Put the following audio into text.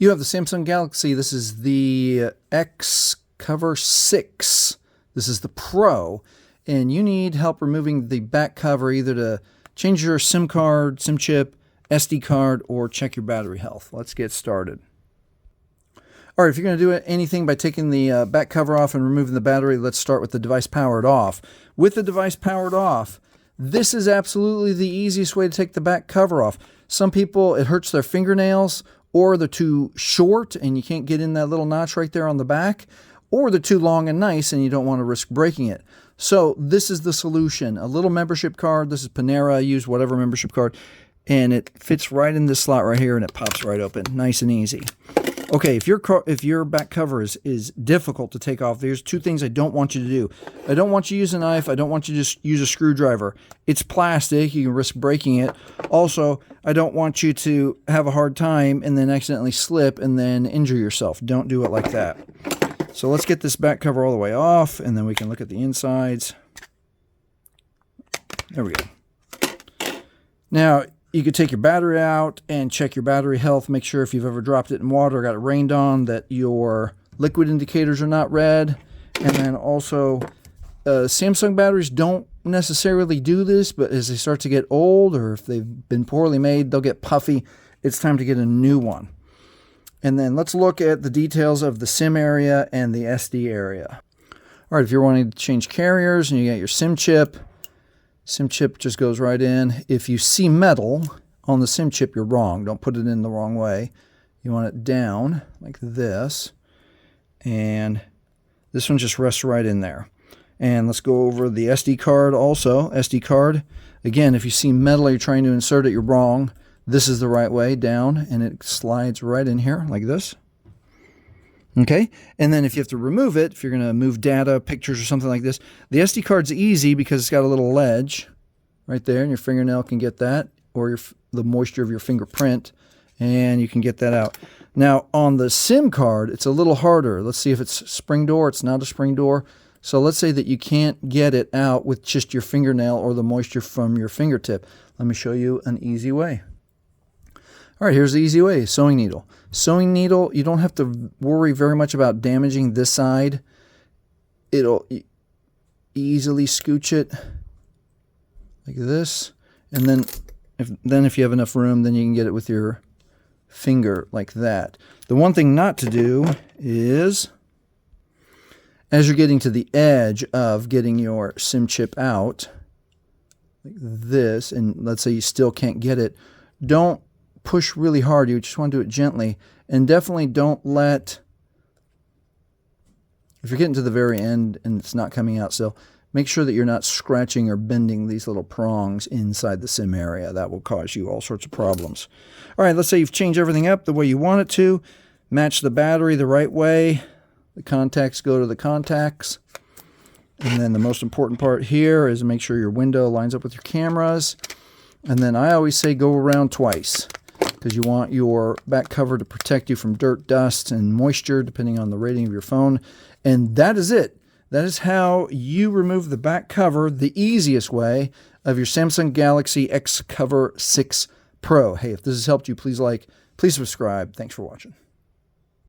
You have the Samsung Galaxy. This is the XCover6. This is the Pro, and you need help removing the back cover either to change your SIM card, SIM chip, SD card, or check your battery health. Let's get started. All right, if you're going to do anything by taking the back cover off and removing the battery, let's start with the device powered off. With the device powered off, this is absolutely the easiest way to take the back cover off. Some people, it hurts their fingernails, or they're too short and you can't get in that little notch right there on the back, or they're too long and nice and you don't want to risk breaking it. So this is the solution. A little membership card. This is Panera. I use whatever membership card, and it fits right in this slot right here and it pops right open. Nice and easy. Okay, if your back cover is difficult to take off, there's two things I don't want you to do. I don't want you to use a knife. I don't want you to just use a screwdriver. It's plastic. You can risk breaking it. Also, I don't want you to have a hard time and then accidentally slip and then injure yourself. Don't do it like that. So let's get this back cover all the way off, and then we can look at the insides. There we go. Now, you could take your battery out and check your battery health. Make sure if you've ever dropped it in water or got it rained on that your liquid indicators are not red. And then also, Samsung batteries don't necessarily do this, but as they start to get old or if they've been poorly made, they'll get puffy. It's time to get a new one. And then let's look at the details of the SIM area and the SD area. All right, if you're wanting to change carriers and you got your SIM chip just goes right in. If you see metal on the SIM chip, you're wrong. Don't put it in the wrong way. You want it down like this. And this one just rests right in there. And let's go over the SD card also. SD card, again, if you see metal, you're trying to insert it, you're wrong. This is the right way, down, and it slides right in here like this. Okay, and then if you have to remove it, if you're going to move data, pictures, or something like this, the SD card's easy because it's got a little ledge right there, and your fingernail can get that, or the moisture of your fingerprint, and you can get that out. Now, on the SIM card, it's a little harder. Let's see if it's spring door. It's not a spring door. So let's say that you can't get it out with just your fingernail or the moisture from your fingertip. Let me show you an easy way. All right, here's the easy way, sewing needle. Sewing needle, you don't have to worry very much about damaging this side. It'll easily scooch it like this. And then if you have enough room, then you can get it with your finger like that. The one thing not to do is, as you're getting to the edge of getting your SIM chip out, like this, and let's say you still can't get it, don't push really hard. You just want to do it gently, and definitely don't let, if you're getting to the very end and it's not coming out still, make sure that you're not scratching or bending these little prongs inside the SIM area. That will cause you all sorts of problems. All right, let's say you've changed everything up the way you want it to. Match the battery the right way. The contacts go to the contacts. And then the most important part here is make sure your window lines up with your cameras. And then I always say go around twice, because you want your back cover to protect you from dirt, dust, and moisture, depending on the rating of your phone. And that is it. That is how you remove the back cover, the easiest way, of your Samsung Galaxy XCover6 Pro. Hey, if this has helped you, please like, please subscribe. Thanks for watching.